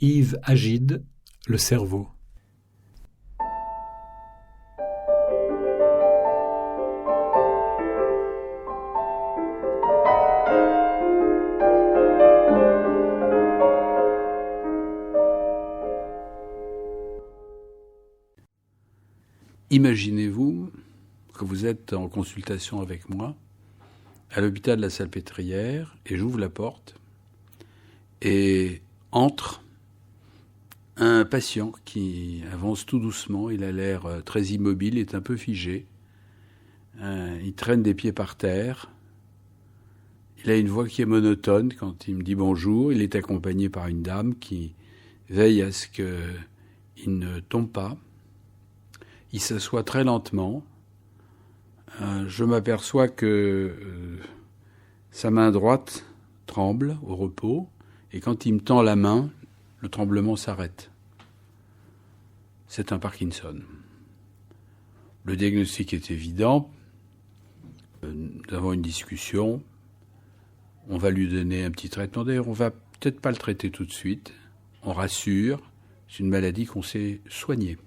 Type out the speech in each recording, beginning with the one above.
Yves Agide, le cerveau. Imaginez-vous que vous êtes en consultation avec moi à l'hôpital de la Salpêtrière et j'ouvre la porte et entre un patient qui avance tout doucement. Il a l'air très immobile, est un peu figé. Il traîne des pieds par terre. Il a une voix qui est monotone quand il me dit bonjour. Il est accompagné par une dame qui veille à ce qu'il ne tombe pas. Il s'assoit très lentement. Je m'aperçois que sa main droite tremble au repos, et quand il me tend la main, le tremblement s'arrête. C'est un Parkinson. Le diagnostic est évident. Nous avons une discussion. On va lui donner un petit traitement. D'ailleurs, on va peut-être pas le traiter tout de suite. On rassure. C'est une maladie qu'on sait soigner.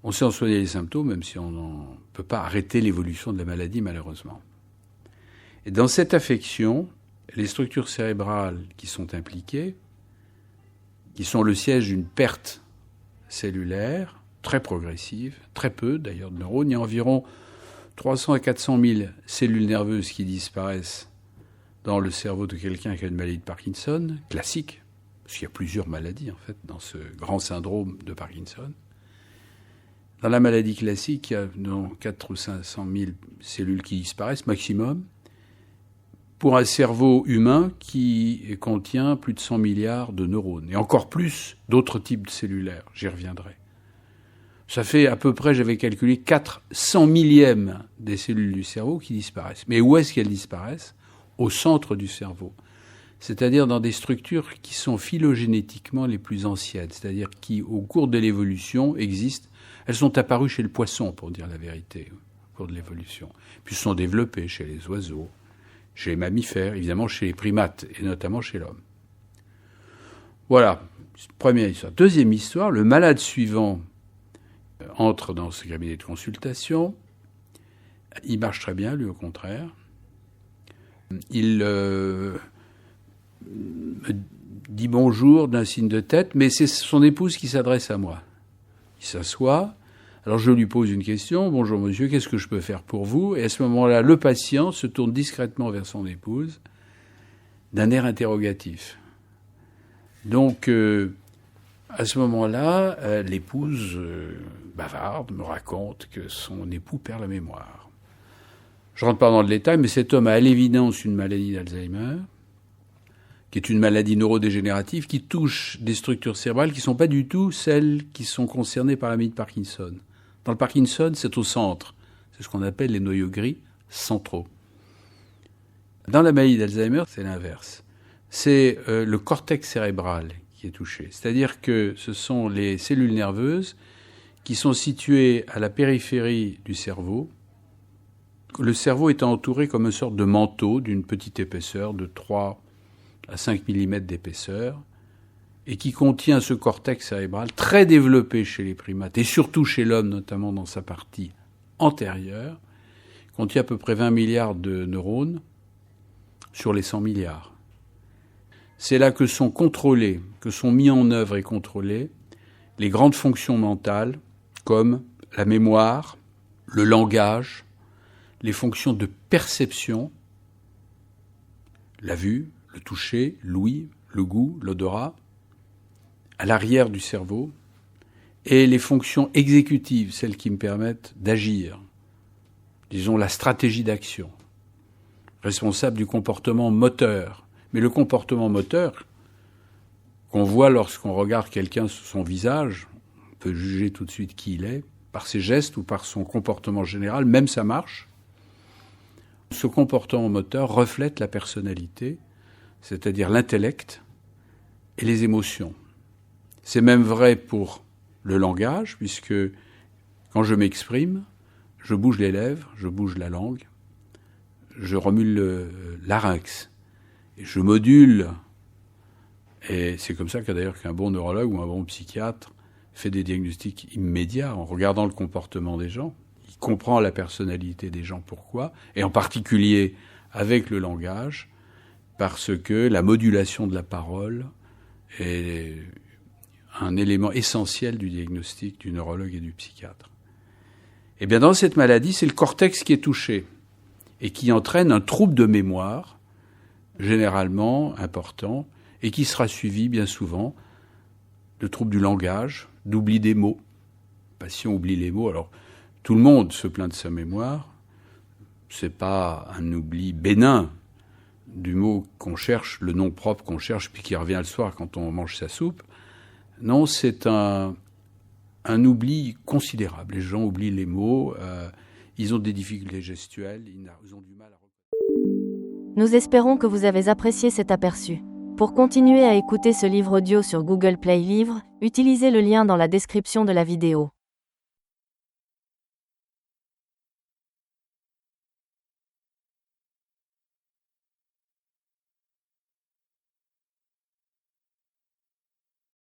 On sait en soigner les symptômes, même si on ne peut pas arrêter l'évolution de la maladie, malheureusement. Et dans cette affection, les structures cérébrales qui sont impliquées, qui sont le siège d'une perte cellulaire, très progressive, très peu d'ailleurs de neurones, il y a environ 300 à 400 000 cellules nerveuses qui disparaissent dans le cerveau de quelqu'un qui a une maladie de Parkinson, classique, parce qu'il y a plusieurs maladies en fait dans ce grand syndrome de Parkinson. Dans la maladie classique, il y a 400 ou 500 000 cellules qui disparaissent, maximum, pour un cerveau humain qui contient plus de 100 milliards de neurones, et encore plus d'autres types de cellulaires, j'y reviendrai. Ça fait à peu près, j'avais calculé, 400 millièmes des cellules du cerveau qui disparaissent. Mais où est-ce qu'elles disparaissent ? Au centre du cerveau. C'est-à-dire dans des structures qui sont phylogénétiquement les plus anciennes, c'est-à-dire qui, au cours de l'évolution, existent. Elles sont apparues chez le poisson, pour dire la vérité, au cours de l'évolution. Puis se sont développées chez les oiseaux, chez les mammifères, évidemment chez les primates, et notamment chez l'homme. Voilà, première histoire. Deuxième histoire, le malade suivant entre dans ce cabinet de consultation. Il marche très bien, lui, au contraire. Il me dit bonjour d'un signe de tête, mais c'est son épouse qui s'adresse à moi. Il s'assoit. Alors je lui pose une question. Bonjour monsieur, qu'est-ce que je peux faire pour vous ? Et à ce moment-là, le patient se tourne discrètement vers son épouse d'un air interrogatif. Donc, à ce moment-là, l'épouse bavarde, me raconte que son époux perd la mémoire. Je ne rentre pas dans le détail, mais cet homme a à l'évidence une maladie d'Alzheimer, qui est une maladie neurodégénérative qui touche des structures cérébrales qui ne sont pas du tout celles qui sont concernées par la maladie de Parkinson. Dans le Parkinson, c'est au centre. C'est ce qu'on appelle les noyaux gris centraux. Dans la maladie d'Alzheimer, c'est l'inverse. C'est le cortex cérébral qui est touché. C'est-à-dire que ce sont les cellules nerveuses qui sont situées à la périphérie du cerveau. Le cerveau est entouré comme une sorte de manteau d'une petite épaisseur de 3 à 5 mm d'épaisseur, et qui contient ce cortex cérébral très développé chez les primates, et surtout chez l'homme, notamment dans sa partie antérieure, contient à peu près 20 milliards de neurones sur les 100 milliards. C'est là que sont contrôlées, que sont mis en œuvre et contrôlées les grandes fonctions mentales, comme la mémoire, le langage, les fonctions de perception, la vue, le toucher, l'ouïe, le goût, l'odorat, à l'arrière du cerveau, et les fonctions exécutives, celles qui me permettent d'agir, disons la stratégie d'action, responsable du comportement moteur. Mais le comportement moteur, qu'on voit lorsqu'on regarde quelqu'un sur son visage, on peut juger tout de suite qui il est, par ses gestes ou par son comportement général, même sa marche. Ce comportement moteur reflète la personnalité, c'est-à-dire l'intellect et les émotions. C'est même vrai pour le langage, puisque quand je m'exprime, je bouge les lèvres, je bouge la langue, je remue le larynx, et je module Et c'est comme ça qu'un bon neurologue ou un bon psychiatre fait des diagnostics immédiats en regardant le comportement des gens. Il comprend la personnalité des gens, pourquoi, et en particulier avec le langage, parce que la modulation de la parole est un élément essentiel du diagnostic du neurologue et du psychiatre. Eh bien, dans cette maladie, c'est le cortex qui est touché et qui entraîne un trouble de mémoire, généralement important, et qui sera suivi bien souvent de troubles du langage, d'oubli des mots. Le patient oublie les mots. Alors, tout le monde se plaint de sa mémoire. C'est pas un oubli bénin du mot qu'on cherche, le nom propre qu'on cherche, puis qui revient le soir quand on mange sa soupe. Non, c'est un oubli considérable. Les gens oublient les mots, ils ont des difficultés gestuelles, ils ont du mal à... Nous espérons que vous avez apprécié cet aperçu. Pour continuer à écouter ce livre audio sur Google Play Livres, utilisez le lien dans la description de la vidéo.